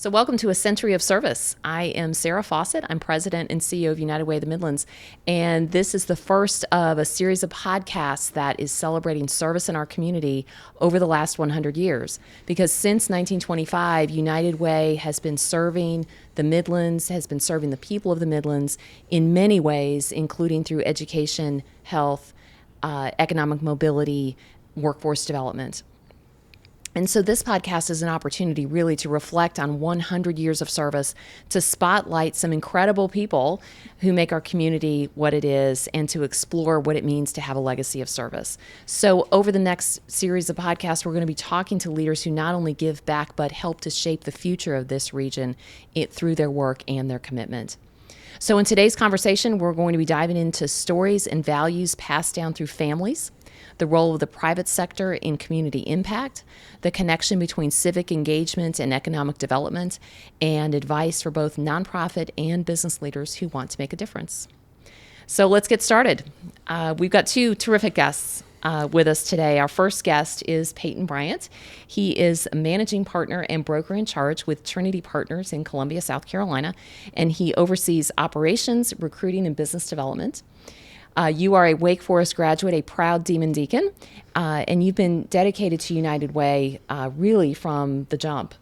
So welcome to A Century of Service. I am Sara Fawcett. I'm President and CEO of United Way of the Midlands. And this is the first of a series of podcasts that is celebrating service in our community over the last 100 years. Because since 1925, United Way has been serving the Midlands, has been serving the people of the Midlands in many ways, including through education, health, economic mobility, workforce development. And so this podcast is an opportunity really to reflect on 100 years of service, to spotlight some incredible people who make our community what it is, and to explore what it means to have a legacy of service. So over the next series of podcasts, we're going to be talking to leaders who not only give back, but help to shape the future of this region through their work and their commitment. So in today's conversation, we're going to be diving into stories and values passed down through families, the role of the private sector in community impact, the connection between civic engagement and economic development, and advice for both nonprofit and business leaders who want to make a difference. So let's get started. We've got two terrific guests with us today. Our first guest is Peyton Bryant. He is a managing partner and broker in charge with Trinity Partners in Columbia, South Carolina, and he oversees operations, recruiting, and business development. You are a Wake Forest graduate, a proud Demon Deacon, and you've been dedicated to United Way really from the jump.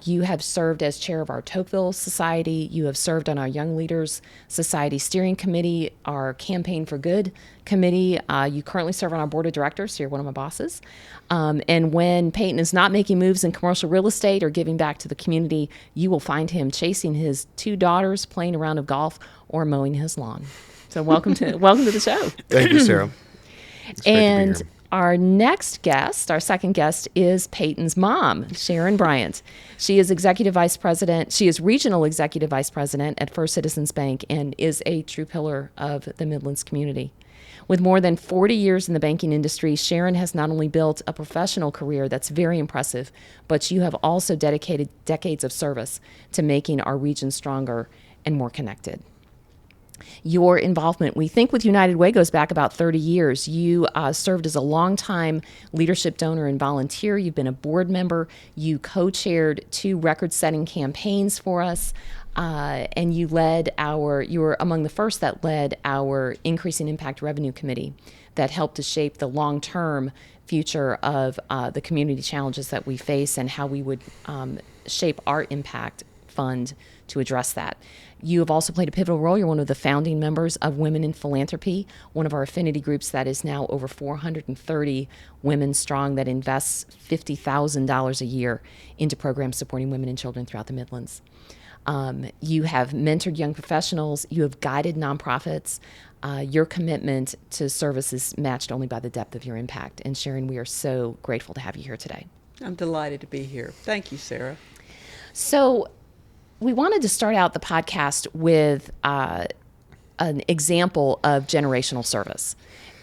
You have served as chair of our Tocqueville Society. You have served on our Young Leaders Society Steering Committee, our Campaign for Good Committee. You currently serve on our board of directors, so you're one of my bosses. And when Peyton is not making moves in commercial real estate or giving back to the community, you will find him chasing his two daughters, playing a round of golf, or mowing his lawn. So welcome to the show. Thank you, Sara. And our next guest, our second guest, is Peyton's mom, Sharon Bryant. She is executive vice president. She is regional executive vice president at First Citizens Bank and is a true pillar of the Midlands community. With more than 40 years in the banking industry, Sharon has not only built a professional career that's very impressive, but you have also dedicated decades of service to making our region stronger and more connected. Your involvement, we think, with United Way goes back about 30 years. You served as a longtime leadership donor and volunteer. You've been a board member. You co-chaired 2 record-setting campaigns for us, and you were among the first that led our Increasing Impact Revenue Committee that helped to shape the long-term future of the community challenges that we face and how we would shape our impact fund to address that. You have also played a pivotal role. You're one of the founding members of Women in Philanthropy, one of our affinity groups that is now over 430 women strong, that invests $50,000 a year into programs supporting women and children throughout the Midlands. You have mentored young professionals. You have guided nonprofits. Your commitment to service is matched only by the depth of your impact. And Sharon, we are so grateful to have you here today. I'm delighted to be here. Thank you, Sara. So we wanted to start out the podcast with an example of generational service.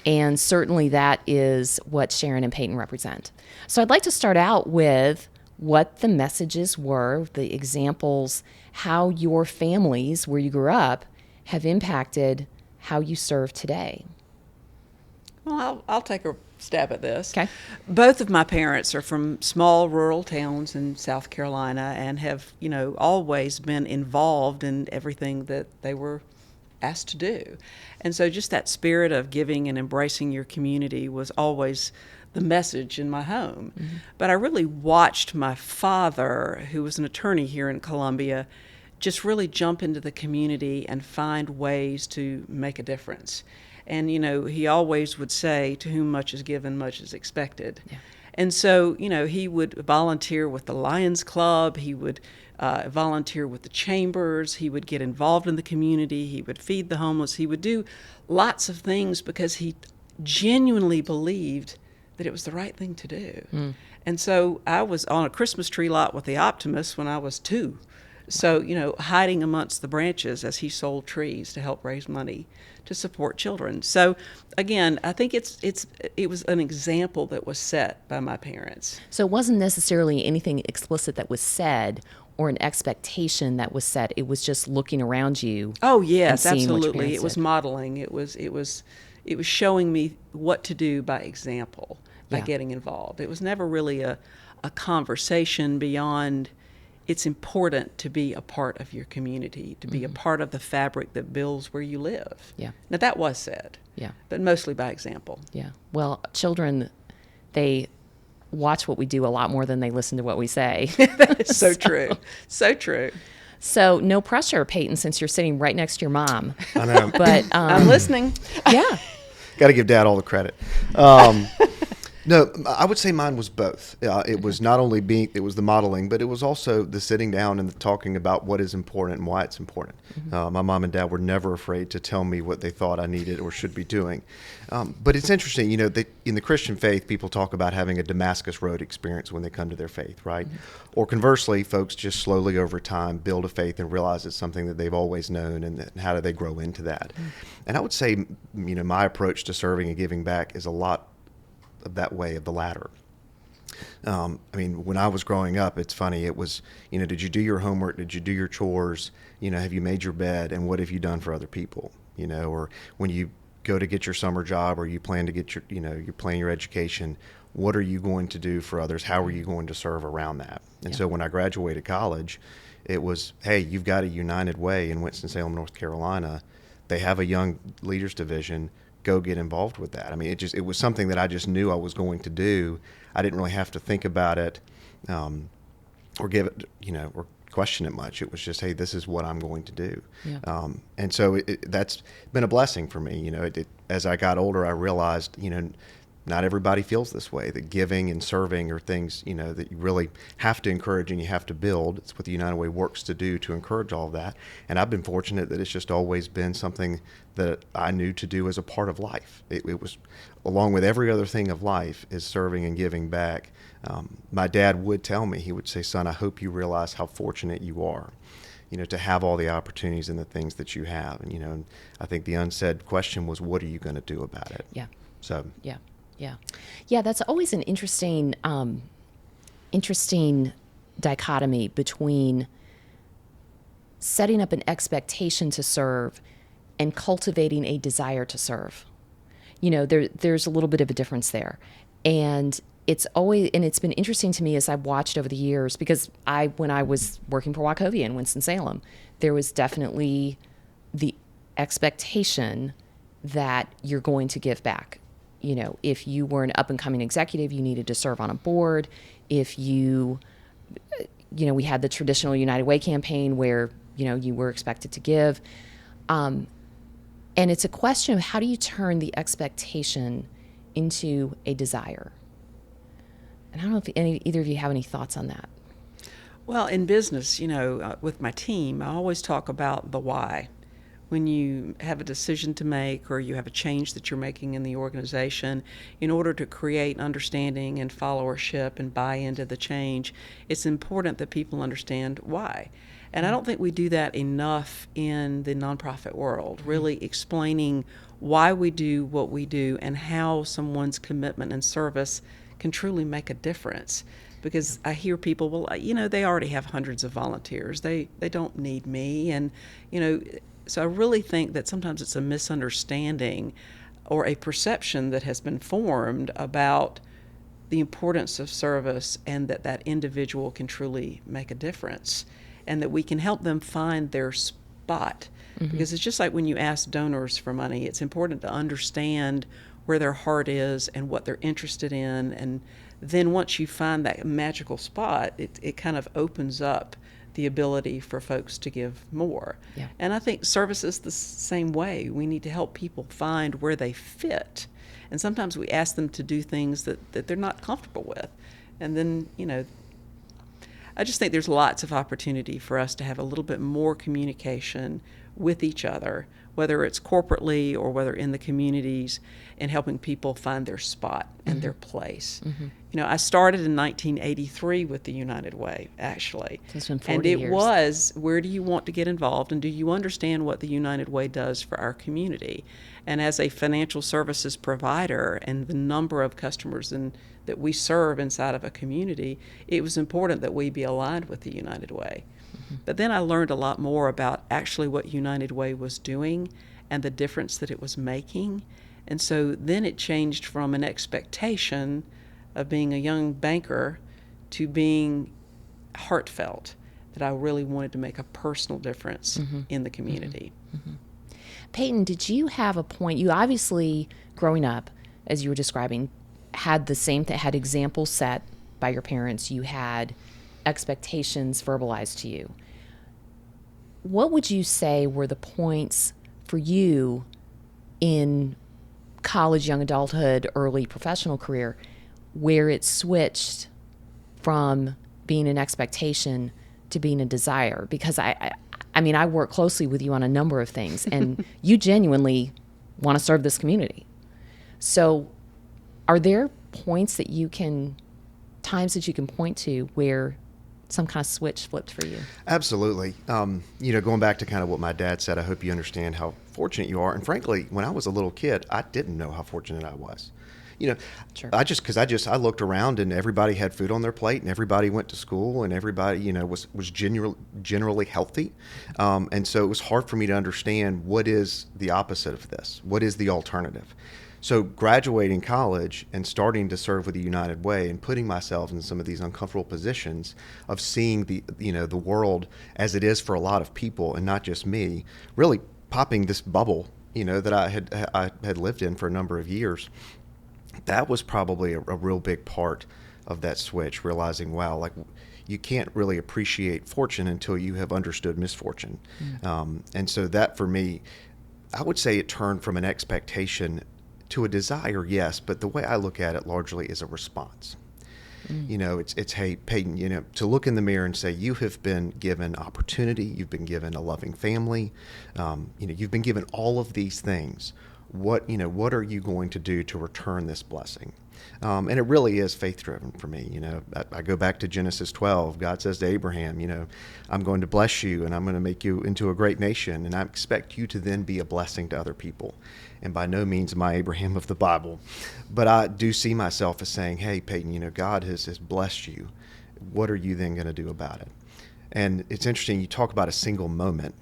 And certainly that is what Sharon and Peyton represent. So I'd like to start out with what the messages were, the examples, how your families, where you grew up, have impacted how you serve today. Well, I'll take a stab at this. Okay. Both of my parents are from small rural towns in South Carolina and have, always been involved in everything that they were asked to do. And so just that spirit of giving and embracing your community was always the message in my home. Mm-hmm. But I really watched my father, who was an attorney here in Columbia, just really jump into the community and find ways to make a difference. And, he always would say, to whom much is given, much is expected. Yeah. And so, he would volunteer with the Lions Club. He would volunteer with the chambers. He would get involved in the community. He would feed the homeless. He would do lots of things because he genuinely believed that it was the right thing to do. Mm. And so I was on a Christmas tree lot with the Optimists when I was 2. So, hiding amongst the branches as he sold trees to help raise money to support children. So, again, I think it was an example that was set by my parents. So it wasn't necessarily anything explicit that was said or an expectation that was set. It was just looking around you. Oh, yes, and seeing absolutely. It was modeling. It was showing me what to do by example, by getting involved. It was never really a conversation beyond it's important to be a part of your community, to be a part of the fabric that builds where you live. Yeah. Now, that was said, Yeah. but mostly by example. Yeah. Well, children, they watch what we do a lot more than they listen to what we say. That is so true. So true. So no pressure, Peyton, since you're sitting right next to your mom. I know. But I'm listening. yeah. Got to give Dad all the credit. No, I would say mine was both. It was not only it was the modeling, but it was also the sitting down and the talking about what is important and why it's important. My mom and dad were never afraid to tell me what they thought I needed or should be doing. But it's interesting, in the Christian faith, people talk about having a Damascus Road experience when they come to their faith, right? Or conversely, folks just slowly over time build a faith and realize it's something that they've always known, and how do they grow into that? And I would say, my approach to serving and giving back is a lot of that way, of the latter. When I was growing up, it's funny, it was, did you do your homework? Did you do your chores? Have you made your bed? And what have you done for other people? Or when you go to get your summer job, or you plan to get you're planning your education, what are you going to do for others? How are you going to serve around that? And so when I graduated college, it was, hey, you've got a United Way in Winston-Salem, North Carolina. They have a young leaders division. Go get involved with that. It was something that I just knew I was going to do. I didn't really have to think about it, or give it, or question it much. It was just, hey, this is what I'm going to do. Yeah. And so that's been a blessing for me. As I got older, I realized, not everybody feels this way, that giving and serving are things, that you really have to encourage and you have to build. It's what the United Way works to do, to encourage all of that. And I've been fortunate that it's just always been something that I knew to do as a part of life. It was, along with every other thing of life, is serving and giving back. My dad would tell me, he would say, son, I hope you realize how fortunate you are, to have all the opportunities and the things that you have. And, I think the unsaid question was, what are you going to do about it? Yeah. So. Yeah. Yeah, that's always an interesting dichotomy between setting up an expectation to serve and cultivating a desire to serve. There's a little bit of a difference there. And it's been interesting to me as I've watched over the years, because when I was working for Wachovia in Winston-Salem, there was definitely the expectation that you're going to give back. If you were an up-and-coming executive, you needed to serve on a board. If we had the traditional United Way campaign where, you were expected to give. And it's a question of how do you turn the expectation into a desire? And I don't know if either of you have any thoughts on that. Well, in business, with my team, I always talk about the why. When you have a decision to make, or you have a change that you're making in the organization, in order to create understanding and followership and buy into the change, it's important that people understand why. And I don't think we do that enough in the nonprofit world, really explaining why we do what we do and how someone's commitment and service can truly make a difference. Because I hear people, well, they already have hundreds of volunteers. They don't need me. And, so I really think that sometimes it's a misunderstanding or a perception that has been formed about the importance of service, and that individual can truly make a difference, and that we can help them find their spot. Because it's just like when you ask donors for money, it's important to understand where their heart is and what they're interested in. And then once you find that magical spot, it kind of opens up the ability for folks to give more. Yeah. And I think service is the same way. We need to help people find where they fit. And sometimes we ask them to do things that they're not comfortable with. And then, I just think there's lots of opportunity for us to have a little bit more communication with each other, whether it's corporately or whether in the communities, and helping people find their spot and their place. I started in 1983 with the United Way, actually. It's been 40 and it years. was, where do you want to get involved, and do you understand what the United Way does for our community? And as a financial services provider and the number of customers that we serve inside of a community, it was important that we be aligned with the United Way. But then I learned a lot more about actually what United Way was doing and the difference that it was making. And so then it changed from an expectation of being a young banker to being heartfelt, that I really wanted to make a personal difference in the community. Peyton, did you have a point? You obviously, growing up, as you were describing, had the same thing, had examples set by your parents. You had expectations verbalized to you. What would you say were the points for you in college, young adulthood, early professional career where it switched from being an expectation to being a desire? Because I mean, I work closely with you on a number of things, and you genuinely want to serve this community. So are there times that you can point to where some kind of switch flipped for you? Absolutely. Going back to kind of what my dad said, I hope you understand how fortunate you are. And frankly, when I was a little kid, I didn't know how fortunate I was. Sure. I looked around and everybody had food on their plate and everybody went to school and everybody, was generally healthy. And so it was hard for me to understand what is the opposite of this? What is the alternative? So graduating college and starting to serve with the United Way and putting myself in some of these uncomfortable positions of seeing the world as it is for a lot of people and not just me, really popping this bubble, that I had lived in for a number of years. That was probably a real big part of that switch, realizing, wow, like you can't really appreciate fortune until you have understood misfortune. And so that for me, I would say it turned from an expectation to a desire, yes, but the way I look at it largely is a response. It's hey, Peyton, to look in the mirror and say, you have been given opportunity, you've been given a loving family, you've been given all of these things. What are you going to do to return this blessing? And it really is faith-driven for me. I go back to Genesis 12. God says to Abraham, I'm going to bless you and I'm going to make you into a great nation, and I expect you to then be a blessing to other people. And by no means am I Abraham of the Bible, but I do see myself as saying, hey, Peyton, God has blessed you. What are you then going to do about it? And it's interesting, you talk about a single moment.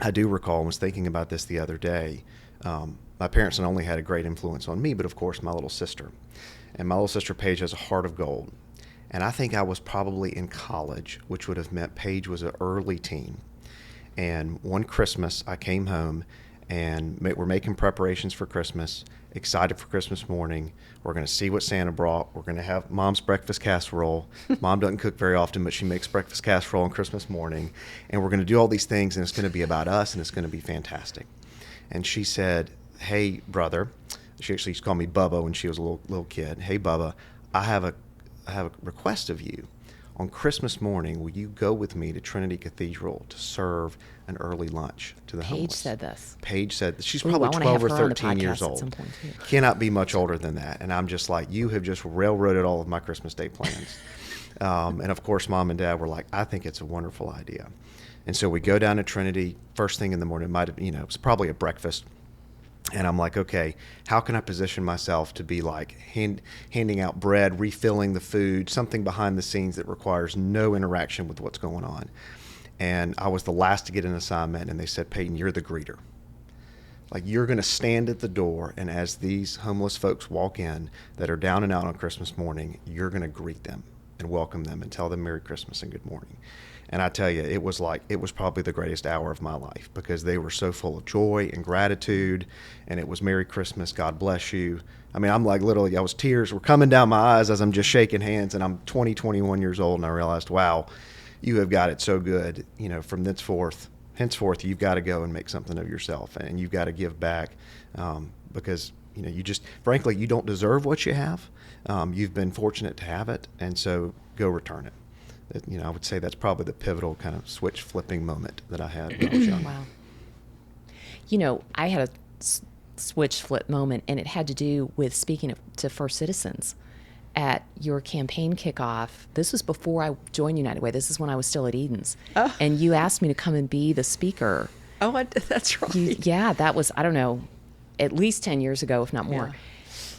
I do recall, I was thinking about this the other day, my parents not only had a great influence on me, but of course my little sister. And my little sister Paige has a heart of gold. And I think I was probably in college, which would have meant Paige was an early teen. And one Christmas I came home and we're making preparations for Christmas, excited for Christmas morning. We're going to see what Santa brought. We're going to have Mom's breakfast casserole. Mom doesn't cook very often, but she makes breakfast casserole on Christmas morning. And we're going to do all these things, and it's going to be about us, and it's going to be fantastic. And she said, hey, brother, she actually used to call me Bubba when she was a little kid. Hey, Bubba, I have a request of you. On Christmas morning, will you go with me to Trinity Cathedral to serve an early lunch to the homeless? Paige said this. Paige said, she's Ooh, probably I wanna 12 or have her on the 13 years podcast at old. some point, too. Cannot be much older than that. And I'm just like, you have just railroaded all of my Christmas Day plans. And of course, Mom and Dad were like, I think it's a wonderful idea. And so we go down to Trinity first thing in the morning. It was probably a breakfast. And I'm like, okay, how can I position myself to be like handing out bread, refilling the food, something behind the scenes that requires no interaction with what's going on? And I was the last to get an assignment, and they said, Peyton, you're the greeter. Like, you're going to stand at the door, and as these homeless folks walk in that are down and out on Christmas morning, you're going to greet them and welcome them and tell them Merry Christmas and good morning. And I tell you, it was probably the greatest hour of my life, because they were so full of joy and gratitude, and it was Merry Christmas, God bless you. I mean, I'm like, literally, tears were coming down my eyes as I'm just shaking hands, and I'm 21 years old, and I realized, wow, you have got it so good. From henceforth, you've got to go and make something of yourself, and you've got to give back, because, you just, frankly, you don't deserve what you have. You've been fortunate to have it, and so go return it. I would say that's probably the pivotal kind of switch flipping moment that I had when I was young. Wow. I had a switch flip moment, and it had to do with speaking to First Citizens at your campaign kickoff. This was before I joined United Way. This is when I was still at Eden's. Oh. And you asked me to come and be the speaker. Oh, that's right. That was, I don't know, at least 10 years ago, if not more.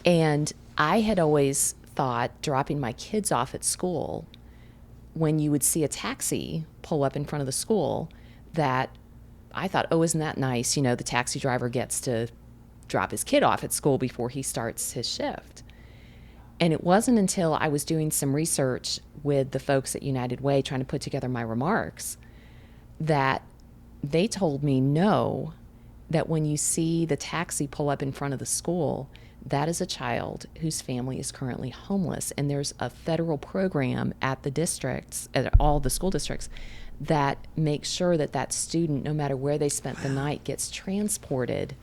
Yeah. And I had always thought, dropping my kids off at school, when you would see a taxi pull up in front of the school, that I thought, oh, isn't that nice? The taxi driver gets to drop his kid off at school before he starts his shift. And it wasn't until I was doing some research with the folks at United Way trying to put together my remarks, that they told me no, that when you see the taxi pull up in front of the school, that is a child whose family is currently homeless. And there's a federal program at the districts, at all the school districts, that makes sure that that student, no matter where they spent the night, gets transported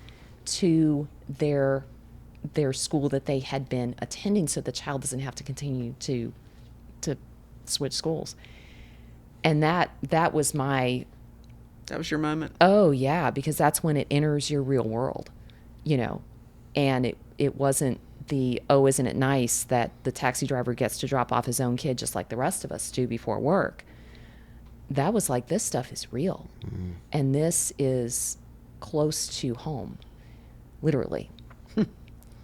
to their school that they had been attending, so the child doesn't have to continue to switch schools. And that was my... That was your moment? Oh, yeah, because that's when it enters your real world, and it wasn't the, oh, isn't it nice that the taxi driver gets to drop off his own kid just like the rest of us do before work. That was like, this stuff is real. Mm-hmm. And this is close to home, literally.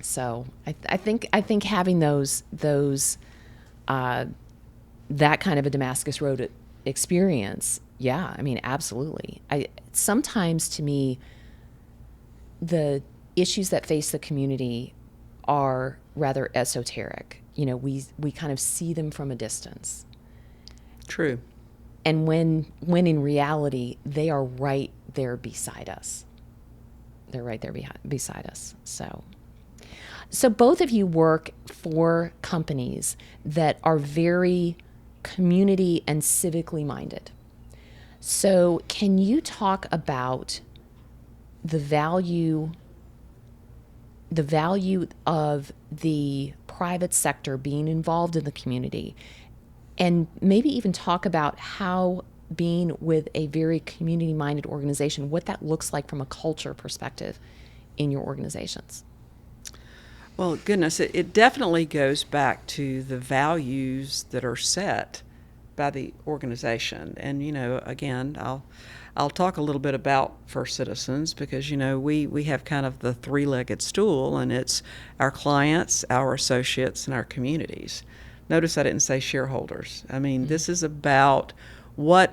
So I think having those that kind of a Damascus Road experience, yeah, I mean, absolutely. Sometimes to me, the issues that face the community are rather esoteric. We kind of see them from a distance. True. And when in reality, they are right there beside us. They're right there beside us. So both of you work for companies that are very community and civically minded. So can you talk about the value of the private sector being involved in the community, and maybe even talk about how being with a very community-minded organization, what that looks like from a culture perspective in your organizations? Well, goodness, it definitely goes back to the values that are set by the organization. And, again, I'll talk a little bit about First Citizens because, we have kind of the three-legged stool, and it's our clients, our associates, and our communities. Notice I didn't say shareholders. I mean, this is about what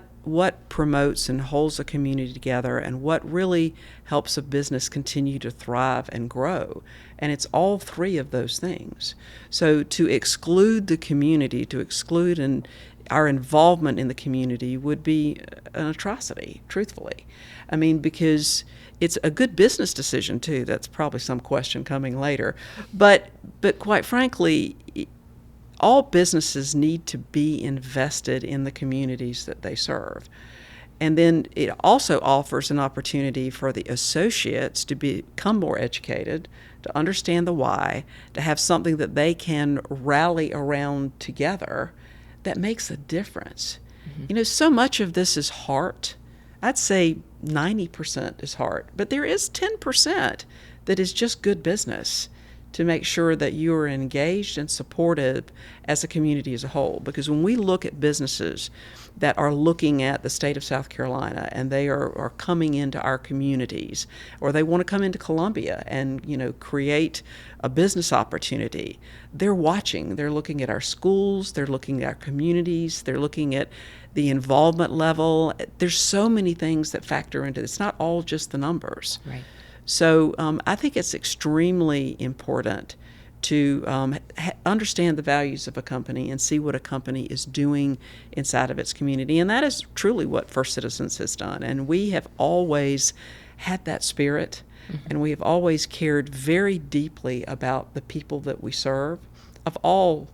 promotes and holds a community together and what really helps a business continue to thrive and grow. And it's all three of those things. So to exclude the community, to exclude our involvement in the community would be an atrocity, truthfully. I mean, because it's a good business decision, too. That's probably some question coming later. But quite frankly, all businesses need to be invested in the communities that they serve. And then it also offers an opportunity for the associates to become more educated, to understand the why, to have something that they can rally around together that makes a difference. Mm-hmm. So much of this is heart. I'd say 90% is heart, but there is 10% that is just good business, to make sure that you are engaged and supportive as a community as a whole. Because when we look at businesses that are looking at the state of South Carolina and they are coming into our communities, or they want to come into Columbia and create a business opportunity, they're watching. They're looking at our schools, they're looking at our communities, they're looking at the involvement level. There's so many things that factor into this. It's not all just the numbers. Right. So I think it's extremely important to understand the values of a company and see what a company is doing inside of its community. And that is truly what First Citizens has done. And we have always had that spirit, and we have always cared very deeply about the people that we serve, of all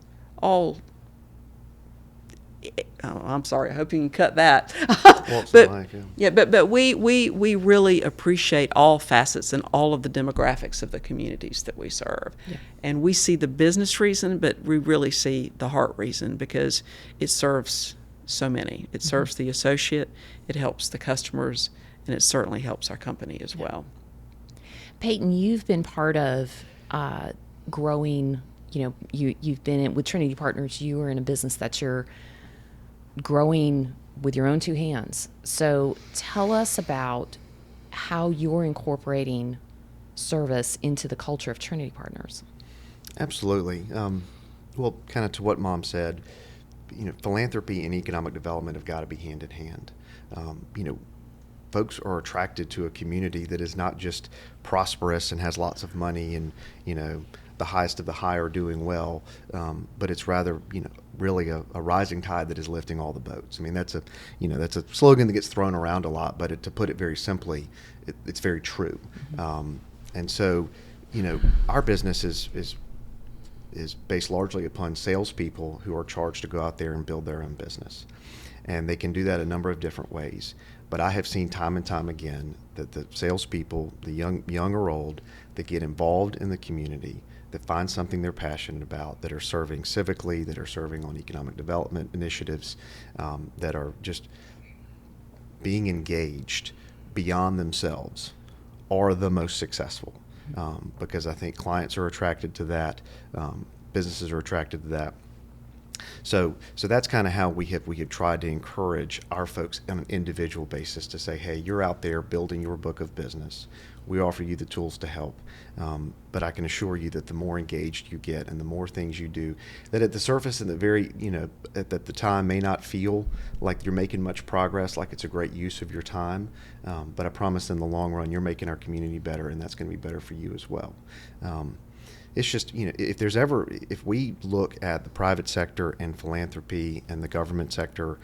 I'm sorry, I hope you can cut that. But we really appreciate all facets and all of the demographics of the communities that we serve. Yeah. And we see the business reason, but we really see the heart reason, because it serves so many. It serves the associate, it helps the customers, and it certainly helps our company as well. Peyton, you've been part of growing, you've been with Trinity Partners, you are in a business that you're growing with your own two hands. So tell us about how you're incorporating service into the culture of Trinity Partners. Absolutely. Well, kind of to what Mom said, philanthropy and economic development have got to be hand in hand. Folks are attracted to a community that is not just prosperous and has lots of money and, the highest of the high are doing well, but it's rather, really a rising tide that is lifting all the boats. I mean, that's a slogan that gets thrown around a lot, but to put it very simply, it's very true. And so, our business is based largely upon salespeople who are charged to go out there and build their own business. And they can do that a number of different ways. But I have seen time and time again that the salespeople, the young or old, that get involved in the community, that find something they're passionate about, that are serving civically, that are serving on economic development initiatives, that are just being engaged beyond themselves, are the most successful. Because I think clients are attracted to that, businesses are attracted to that. So that's kind of how we have tried to encourage our folks on an individual basis to say, hey, you're out there building your book of business. We offer you the tools to help. But I can assure you that the more engaged you get and the more things you do, that at the surface and at the time may not feel like you're making much progress, like it's a great use of your time. But I promise in the long run, you're making our community better, and that's going to be better for you as well. It's just, if we look at the private sector and philanthropy and the government sector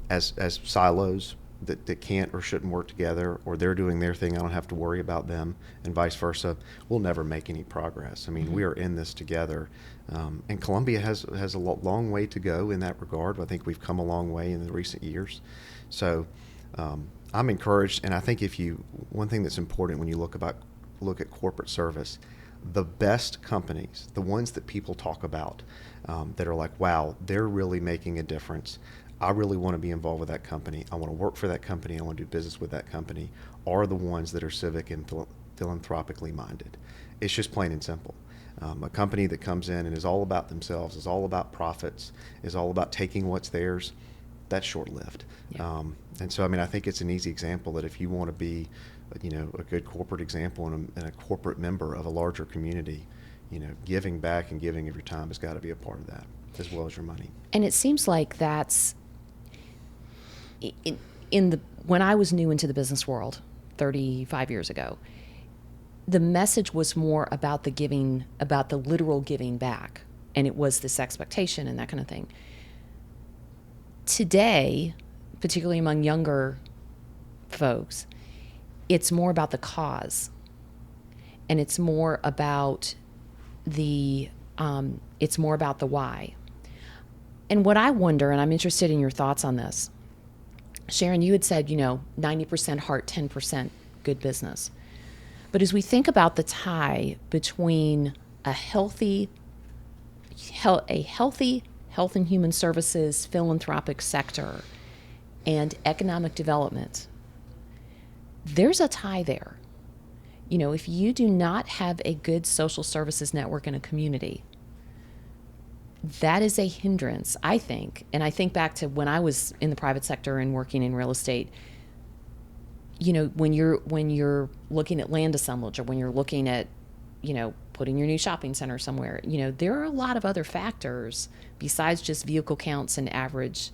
as silos that can't or shouldn't work together, or they're doing their thing, I don't have to worry about them, and vice versa, we'll never make any progress. I mean, we are in this together. And Columbia has a long way to go in that regard. I think we've come a long way in the recent years. So I'm encouraged, and I think one thing that's important when you look at corporate service, the best companies, the ones that people talk about, that are like, wow, they're really making a difference. I really want to be involved with that company. I want to work for that company. I want to do business with that company, are the ones that are civic and philanthropically minded. It's just plain and simple. A company that comes in and is all about themselves, is all about profits, is all about taking what's theirs, that's short-lived. Yeah. And so, I think it's an easy example that if you want to be a good corporate example and a corporate member of a larger community, giving back and giving of your time has got to be a part of that, as well as your money. And it seems like that's when I was new into the business world 35 years ago, the message was more about the giving, about the literal giving back, and it was this expectation and that kind of thing. Today, particularly among younger folks, it's more about the cause, and it's more about the why. And what I wonder, and I'm interested in your thoughts on this, Sharon, you had said 90% heart, 10% good business. But as we think about the tie between a healthy health and human services philanthropic sector and economic development, there's a tie there. If you do not have a good social services network in a community, that is a hindrance, I think. And I think back to when I was in the private sector and working in real estate. When you're looking at land assemblage, or when you're looking at, putting your new shopping center somewhere, there are a lot of other factors besides just vehicle counts and average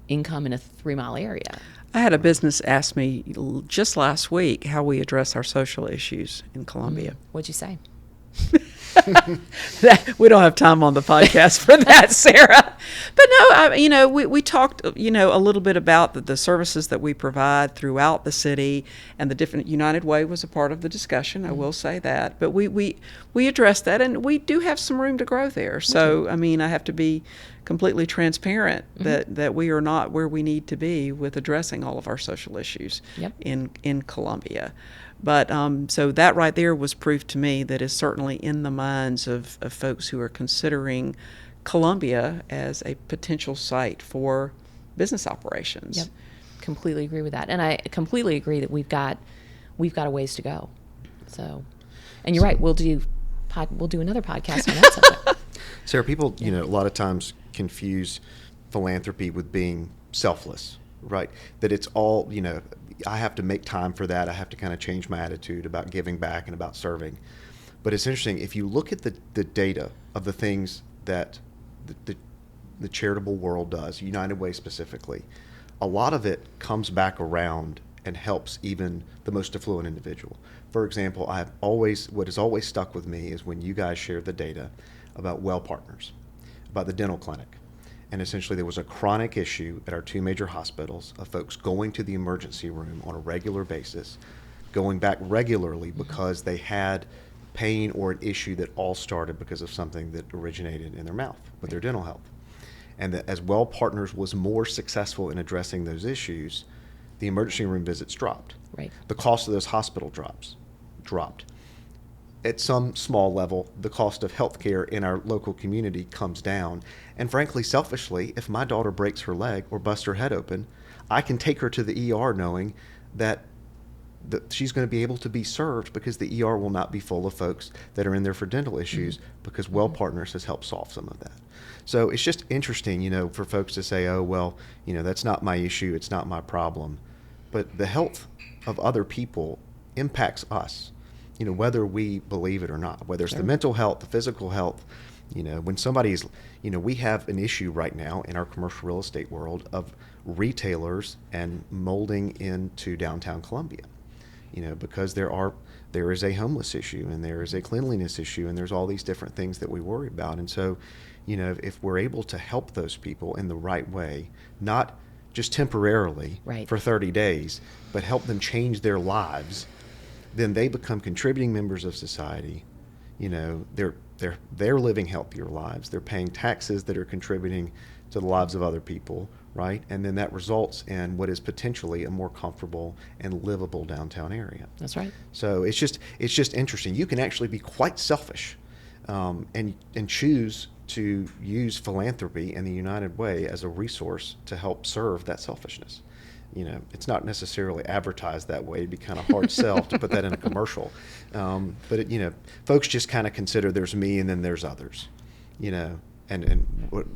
income in a 3-mile area. I had a business ask me just last week how we address our social issues in Columbia. What'd you say? We don't have time on the podcast for that, Sara. But no, we talked, a little bit about the services that we provide throughout the city, and the different. United Way was a part of the discussion. I will say that, but we addressed that, and we do have some room to grow there. So I have to be completely transparent that we are not where we need to be with addressing all of our social issues in Columbia. But so that right there was proof to me that is certainly in the minds of folks who are considering Columbia as a potential site for business operations. Yep, completely agree with that, and I completely agree that we've got a ways to go. So, and you're right, we'll do another podcast on that subject. Sara, people a lot of times confuse philanthropy with being selfless, right? That it's all I have to make time for that. I have to kind of change my attitude about giving back and about serving. But it's interesting, if you look at the data of the things that the charitable world does, United Way specifically, a lot of it comes back around and helps even the most affluent individual. For example, what has always stuck with me is when you guys shared the data about Well Partners, about the dental clinic. And essentially there was a chronic issue at our two major hospitals of folks going to the emergency room on a regular basis, going back regularly because they had pain or an issue that all started because of something that originated in their mouth with their dental health. And that as Well Partners was more successful in addressing those issues, the emergency room visits dropped. Right. The cost of those hospital dropped. At some small level, the cost of healthcare in our local community comes down. And frankly, selfishly, if my daughter breaks her leg or busts her head open, I can take her to the ER knowing that she's going to be able to be served because the ER will not be full of folks that are in there for dental issues because Well Partners has helped solve some of that. So it's just interesting, for folks to say, oh, well, that's not my issue, it's not my problem. But the health of other people impacts us, whether we believe it or not, whether it's the mental health, the physical health. When somebody's, we have an issue right now in our commercial real estate world of retailers and molding into downtown Columbia, because there is a homeless issue and there is a cleanliness issue and there's all these different things that we worry about. And so, if we're able to help those people in the right way, not just temporarily for 30 days, but help them change their lives, then they become contributing members of society. They're living healthier lives. They're paying taxes that are contributing to the lives of other people, right? And then that results in what is potentially a more comfortable and livable downtown area. That's right. So it's just interesting. You can actually be quite selfish, and choose to use philanthropy and the United Way as a resource to help serve that selfishness. It's not necessarily advertised that way. It'd be kind of hard sell to put that in a commercial. But folks just kind of consider there's me and then there's others, and what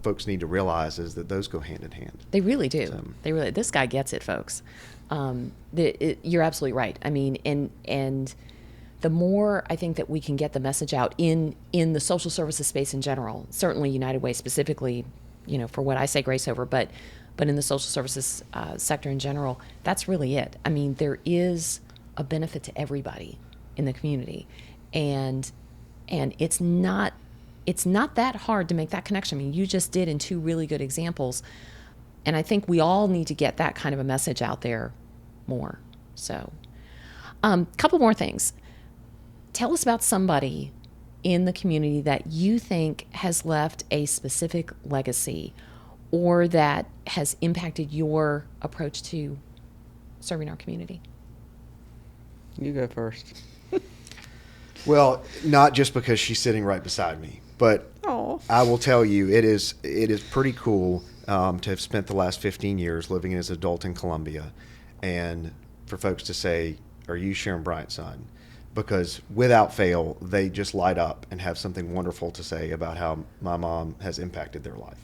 folks need to realize is that those go hand in hand. They really do. This guy gets it, folks. You're absolutely right. I mean, and the more I think that we can get the message out in the social services space in general, certainly United Way specifically, for what I say grace over, but in the social services sector in general, that's really it. I mean, there is a benefit to everybody in the community, and it's not that hard to make that connection. I mean, you just did in two really good examples, and I think we all need to get that kind of a message out there more. So, couple more things. Tell us about somebody in the community that you think has left a specific legacy or that has impacted your approach to serving our community. You go first. Well, not just because she's sitting right beside me, but I will tell you, it is pretty cool to have spent the last 15 years living as an adult in Columbia, and for folks to say, "Are you Sharon Bryant's son?" Because without fail, they just light up and have something wonderful to say about how my mom has impacted their life.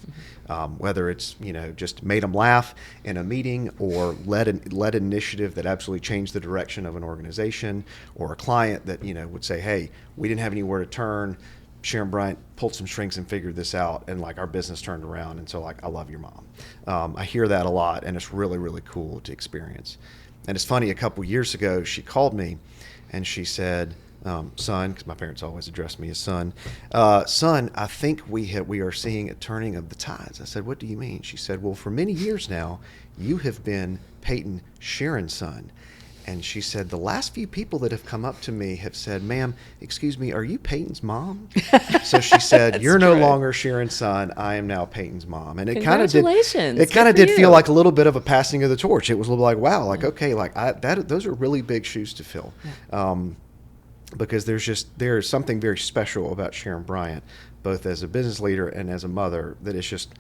Whether it's, just made them laugh in a meeting or led an initiative that absolutely changed the direction of an organization, or a client that, would say, hey, we didn't have anywhere to turn. Sharon Bryant pulled some strings and figured this out, and our business turned around. And so I love your mom. I hear that a lot, and it's really, really cool to experience. And it's funny, a couple years ago, she called me and she said, son, because my parents always addressed me as son, son, I think we are seeing a turning of the tides. I said, what do you mean? She said, well, for many years now, you have been Peyton Sharon's son. And she said, the last few people that have come up to me have said, ma'am, excuse me, are you Peyton's mom? So she said, you're no longer Sharon's son. I am now Peyton's mom. And it kind of did. It kind of did feel like a little bit of a passing of the torch. It was a little like, wow, okay, those are really big shoes to fill. Because there is something very special about Sharon Bryant, both as a business leader and as a mother, that it's just,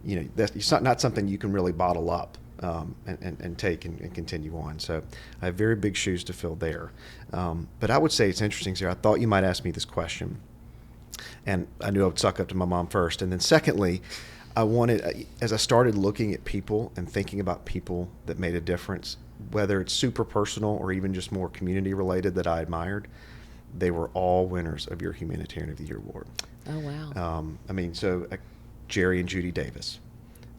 it's not something you can really bottle up. And take and continue on. So I have very big shoes to fill there. But I would say it's interesting, Sarah. I thought you might ask me this question, and I knew I would suck up to my mom first. And then secondly, as I started looking at people and thinking about people that made a difference, whether it's super personal or even just more community related that I admired, they were all winners of your Humanitarian of the Year award. Oh, wow. Jerry and Judy Davis.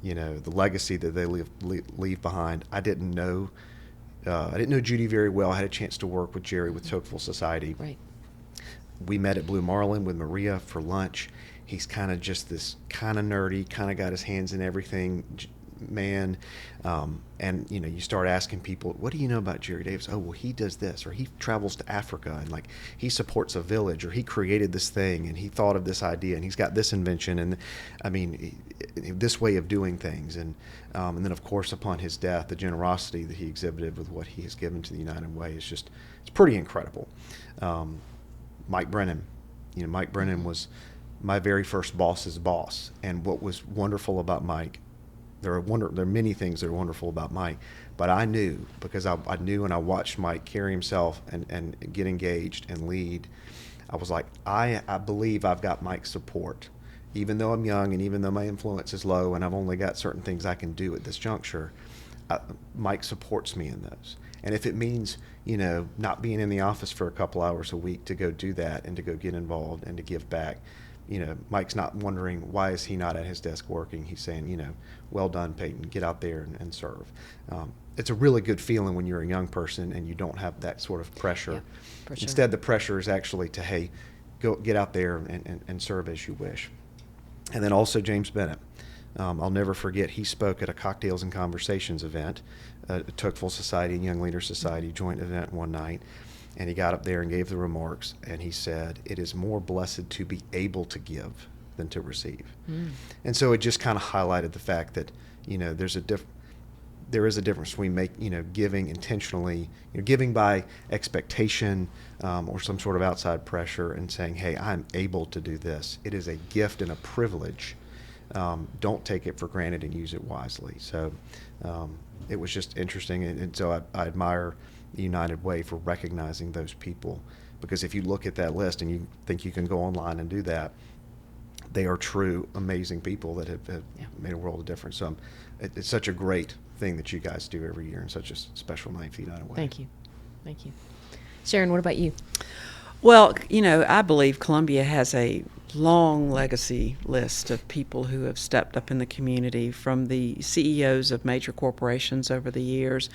the legacy that they leave behind. I didn't know Judy very well. I had a chance to work with Jerry with Tocqueville Society. Right. We met at Blue Marlin with Maria for lunch. He's kind of just this kind of nerdy, kind of got his hands in everything man. And you start asking people, what do you know about Jerry Davis? Oh, well, he does this, or he travels to Africa and like he supports a village, or he created this thing and he thought of this idea and he's got this invention, and I mean this way of doing things. And then of course upon his death, the generosity that he exhibited with what he has given to the United Way is just, it's pretty incredible. Mike Brennan, Mike Brennan was my very first boss's boss, and what was wonderful about Mike, there are many things that are wonderful about Mike, but I knew, because I knew and I watched Mike carry himself and get engaged and lead. I was like, I believe I've got Mike's support, even though I'm young and even though my influence is low and I've only got certain things I can do at this juncture. Mike supports me in those. And if it means, not being in the office for a couple hours a week to go do that and to go get involved and to give back, Mike's not wondering why is he not at his desk working. He's saying, well done, Peyton, get out there and serve. It's a really good feeling when you're a young person and you don't have that sort of pressure. Yeah, for sure. Instead, the pressure is actually to, hey, go get out there and serve as you wish. And then also James Bennett. I'll never forget, he spoke at a Cocktails and Conversations event, a Tocqueville Society and Young Leaders Society joint event one night. And he got up there and gave the remarks, and he said, "It is more blessed to be able to give than to receive." Mm. And so it just kind of highlighted the fact that, there is a difference between giving intentionally, giving by expectation or some sort of outside pressure, and saying, "Hey, I'm able to do this." It is a gift and a privilege. Don't take it for granted and use it wisely. So it was just interesting, and so I admire the United Way for recognizing those people, because if you look at that list and you think you can go online and do that, they are true amazing people that have made a world of difference. So it's such a great thing that you guys do every year, and such a special night for the United Way. Thank you. Sharon, what about you? Well, I believe Columbia has a long legacy list of people who have stepped up in the community, from the CEOs of major corporations over the years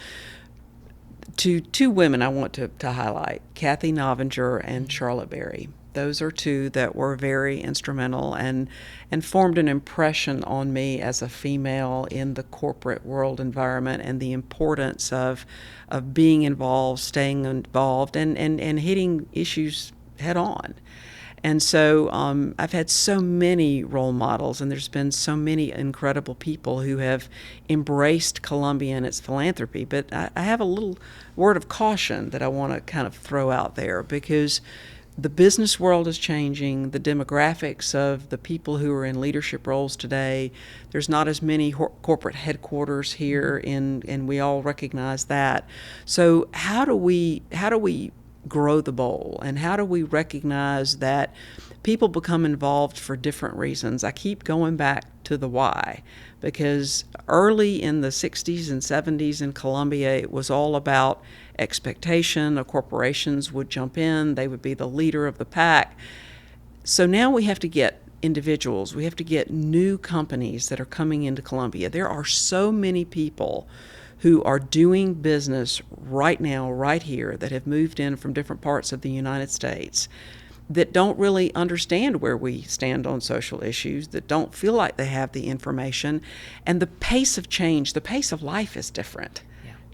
to two women I want to highlight, Kathy Novinger and Charlotte Berry. Those are two that were very instrumental and formed an impression on me as a female in the corporate world environment, and the importance of being involved, staying involved, and hitting issues head on. And so I've had so many role models, and there's been so many incredible people who have embraced Columbia and its philanthropy. But I have a little word of caution that I want to kind of throw out there, because the business world is changing, the demographics of the people who are in leadership roles today. There's not as many corporate headquarters here, and we all recognize that. So how do we grow the bowl, and how do we recognize that people become involved for different reasons? I keep going back to the why, because early in the 60s and 70s in Columbia, it was all about expectation. The corporations would jump in, they would be the leader of the pack. So now we have to get individuals, we have to get new companies that are coming into Columbia. There are so many people who are doing business right now, right here, that have moved in from different parts of the United States, that don't really understand where we stand on social issues, that don't feel like they have the information. And the pace of change, the pace of life is different,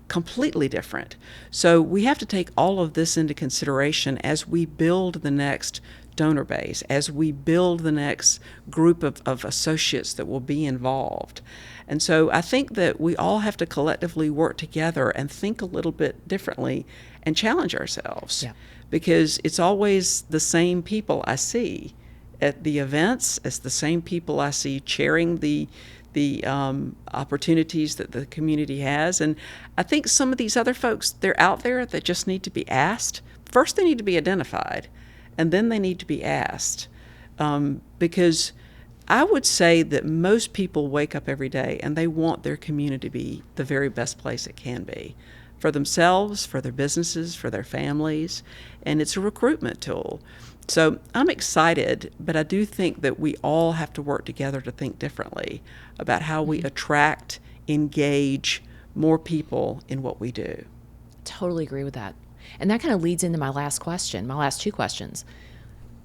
completely different. So we have to take all of this into consideration as we build the next donor base, as we build the next group of associates that will be involved. And so I think that we all have to collectively work together and think a little bit differently and challenge ourselves. Yeah. Because it's always the same people I see at the events. It's the same people I see chairing the opportunities that the community has. And I think some of these other folks, they're out there that just need to be asked. First, they need to be identified, and then they need to be asked. Because I would say that most people wake up every day and they want their community to be the very best place it can be, for themselves, for their businesses, for their families. And it's a recruitment tool So I'm excited, but I do think that we all have to work together to think differently about how we attract, engage more people in what we do. Totally agree with that. And that kind of leads into my last two questions,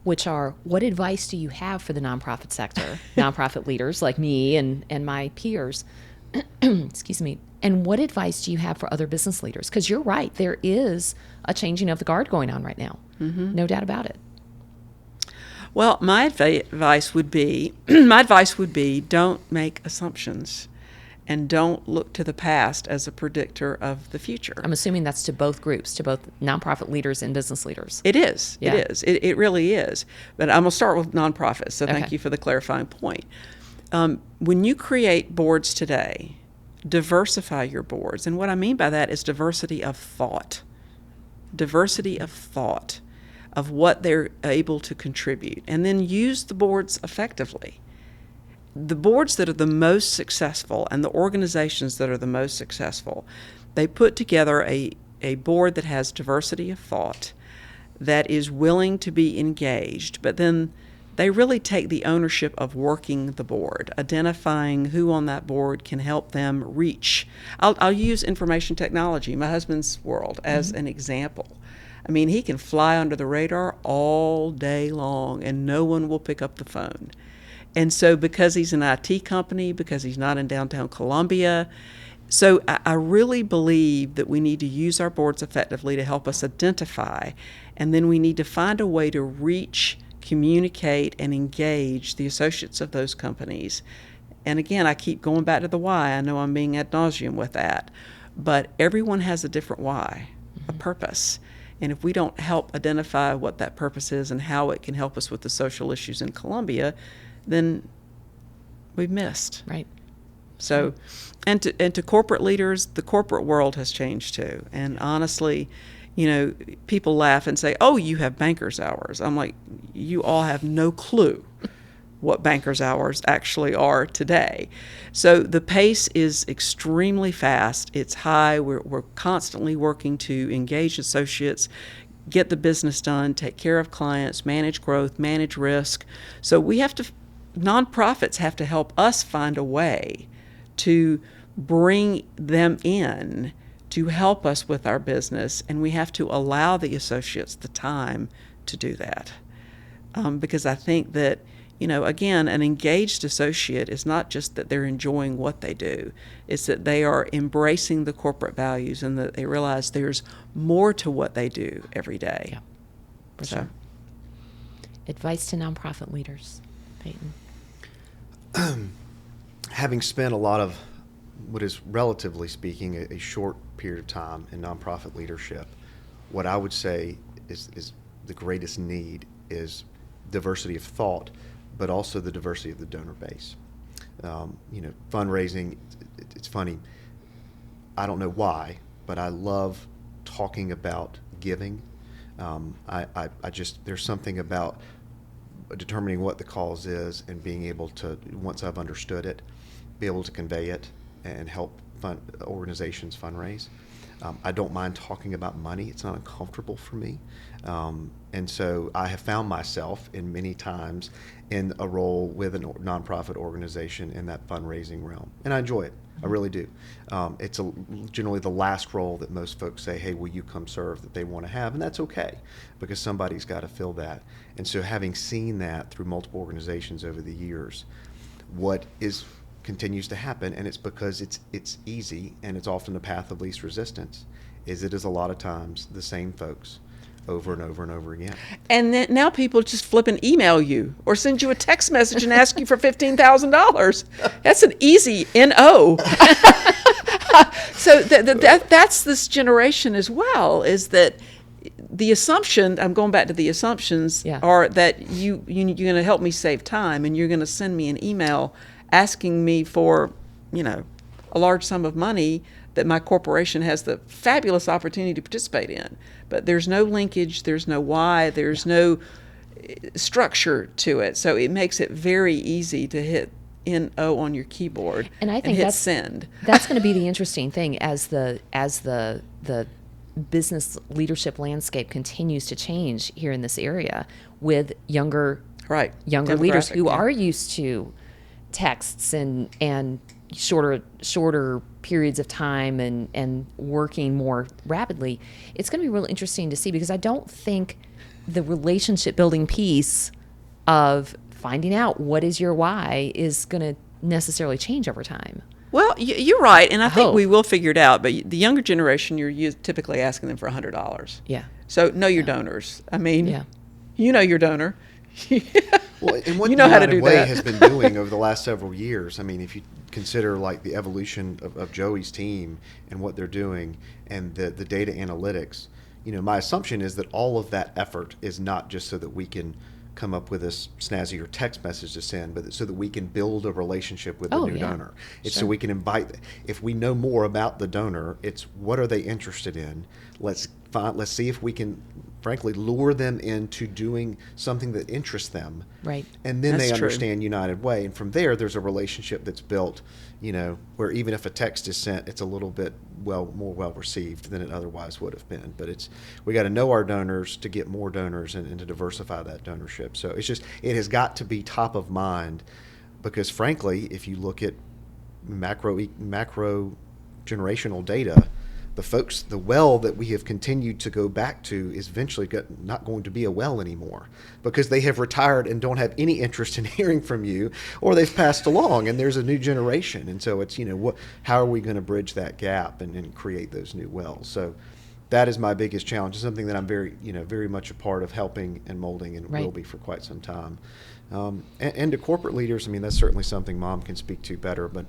which are, what advice do you have for the nonprofit sector, nonprofit leaders like me and my peers? Excuse me. And what advice do you have for other business leaders? Because you're right, there is a changing of the guard going on right now. No doubt about it. Well, my advice would be don't make assumptions and don't look to the past as a predictor of the future. I'm assuming that's to both groups, to both nonprofit leaders and business leaders. It is. Yeah. It is. It really is. But I'm going to start with nonprofits, so thank Okay. you for the clarifying point. When you create boards today, diversify your boards. And what I mean by that is diversity of thought. Diversity of thought of what they're able to contribute. And then use the boards effectively. The boards that are the most successful and the organizations that are the most successful, they put together a board that has diversity of thought, that is willing to be engaged, but then they really take the ownership of working the board, identifying who on that board can help them reach. I'll use information technology, my husband's world, as an example. I mean, he can fly under the radar all day long and no one will pick up the phone. And so because he's an IT company, because he's not in downtown Columbia, so I really believe that we need to use our boards effectively to help us identify, and then we need to find a way to reach, communicate, and engage the associates of those companies. And again, I keep going back to the why. I know I'm being ad nauseum with that, but everyone has a different why, a purpose. And if we don't help identify what that purpose is and how it can help us with the social issues in Columbia, then we've missed. Right. So, and to corporate leaders, the corporate world has changed too. And honestly, you know, people laugh and say, "Oh, you have banker's hours." I'm like, you all have no clue what banker's hours actually are today. So the pace is extremely fast. It's high. We're constantly working to engage associates, get the business done, take care of clients, manage growth, manage risk. So nonprofits have to help us find a way to bring them in to help us with our business, and we have to allow the associates the time to do that. Because I think that, you know, again, an engaged associate is not just that they're enjoying what they do, it's that they are embracing the corporate values and that they realize there's more to what they do every day. Yeah, for sure. Advice to nonprofit leaders, Peyton? Having spent a lot of what is, relatively speaking, a short period of time in nonprofit leadership, what I would say is the greatest need is diversity of thought, but also the diversity of the donor base. You know, fundraising, it's funny, I don't know why, but I love talking about giving. I just, there's something about determining what the cause is and being able to, once I've understood it, be able to convey it and help organizations fundraise. I don't mind talking about money. It's not uncomfortable for me. And so I have found myself in many times in a role with a nonprofit organization in that fundraising realm. And I enjoy it. I really do. It's generally the last role that most folks say, "Hey, will you come serve?" that they want to have. And that's okay, because somebody's got to fill that. And so having seen that through multiple organizations over the years, what continues to happen, and it's because it's easy and it's often the path of least resistance, is it is a lot of times the same folks over and over and over again. And then now people just flip and email you or send you a text message and ask you for $15,000. That's an easy NO. So that's this generation as well, is that the assumption, I'm going back to the assumptions, are that you're going to help me save time and you're going to send me an email asking me for, you know, a large sum of money that my corporation has the fabulous opportunity to participate in. But there's no linkage, there's no why, there's no structure to it. So it makes it very easy to hit NO on your keyboard and I think hit that's, send. That's going to be the interesting thing as the business leadership landscape continues to change here in this area. with younger leaders who are used to texts and shorter periods of time and working more rapidly. It's going to be really interesting to see, because I don't think the relationship building piece of finding out what is your why is going to necessarily change over time. Well, you're right, and I think we will figure it out. But the younger generation, you're typically asking them for $100. Yeah. So know your donors. I mean, you know your donor. Well, and what you know how to do Way that. has been doing over the last several years, I mean, if you consider like the evolution of Joey's team and what they're doing and the data analytics, my assumption is that all of that effort is not just so that we can come up with this snazzier text message to send, but so that we can build a relationship with the new donor. It's so we can invite, if we know more about the donor, it's what are they interested in? Let's see if we can, frankly, lure them into doing something that interests them. Right. And then That's they true. understand United Way. And from there, there's a relationship that's built, where even if a text is sent, it's a little bit more well received than it otherwise would have been. But we got to know our donors to get more donors and to diversify that donorship. So it has got to be top of mind, because frankly, if you look at macro generational data, the well that we have continued to go back to is eventually not going to be a well anymore, because they have retired and don't have any interest in hearing from you, or they've passed along and there's a new generation. And so it's, how are we going to bridge that gap and create those new wells? So that is my biggest challenge. It's something that I'm very much a part of helping and molding, and will be for quite some time. And to corporate leaders, I mean, that's certainly something Mom can speak to better, but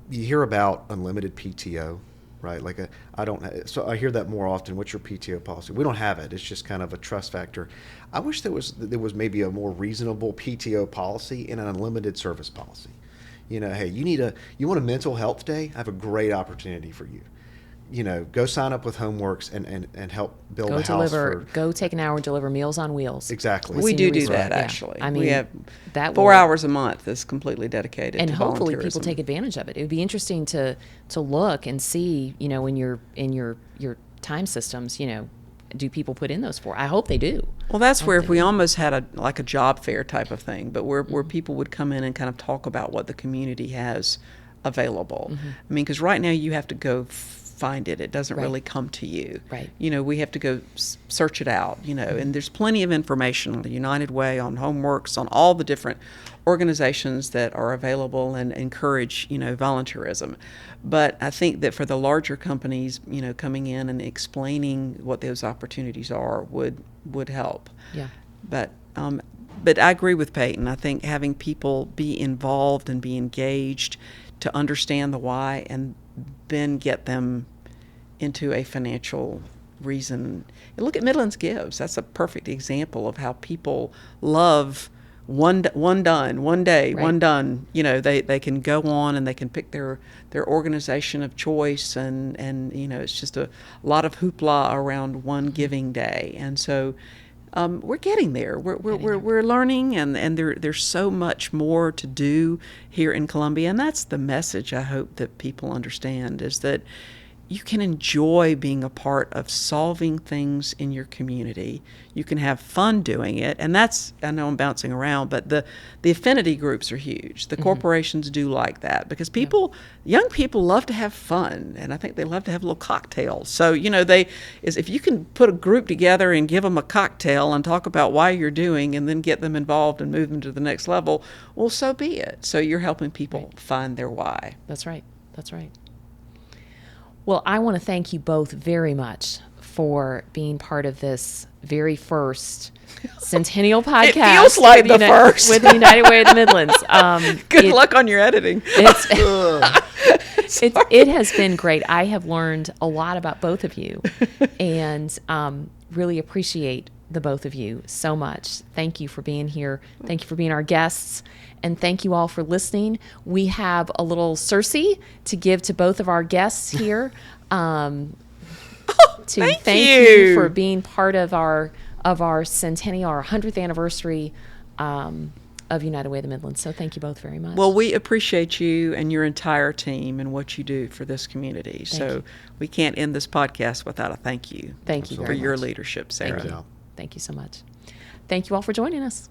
you hear about unlimited PTO, right? So I hear that more often. What's your PTO policy? We don't have it. It's just kind of a trust factor. I wish there was maybe a more reasonable PTO policy and an unlimited service policy. Hey, you want a mental health day? I have a great opportunity for you. Go sign up with Homeworks and help build a house. Go take an hour and deliver Meals on Wheels. Exactly. We do that, Yeah. actually. I mean, we have that 4 hours a month that's completely dedicated and to hopefully people volunteerism. take advantage of it. It would be interesting to look and see, in your time systems, do people put in those I hope they do. Well, that's where if we almost had a job fair type of thing, but where people would come in and kind of talk about what the community has available. I mean, because right now you have to go find it. It doesn't really come to you. Right. We have to go search it out, and there's plenty of information on the United Way, on Homeworks, on all the different organizations that are available and encourage, volunteerism. But I think that for the larger companies, coming in and explaining what those opportunities are would help. Yeah. But I agree with Peyton. I think having people be involved and be engaged to understand the why, and then get them into a financial reason. And look at Midlands Gives. That's a perfect example of how people love one day, one done. They can go on and they can pick their organization of choice, and it's just a lot of hoopla around one giving day. And so we're getting there. We're learning, and there's so much more to do here in Columbia. And that's the message I hope that people understand, is that you can enjoy being a part of solving things in your community. You can have fun doing it. And that's, I know I'm bouncing around, but the affinity groups are huge. The corporations do like that, because young people love to have fun. And I think they love to have little cocktails. So, if you can put a group together and give them a cocktail and talk about why you're doing, and then get them involved and move them to the next level, well, so be it. So you're helping people find their why. That's right. That's right. Well, I want to thank you both very much for being part of this very first Centennial podcast. It feels like the first. With the United Way of the Midlands. Good luck on your editing. It has been great. I have learned a lot about both of you, and really appreciate the both of you so much. Thank you for being here. Thank you for being our guests. And thank you all for listening. We have a little Cersei to give to both of our guests here. Thank you for being part of our centennial, our 100th anniversary of United Way of the Midlands. So thank you both very much. Well, we appreciate you and your entire team and what you do for this community. Thank you. We can't end this podcast without a thank you. Thank you for very your much. leadership, Sara. Thank you. Thank you so much. Thank you all for joining us.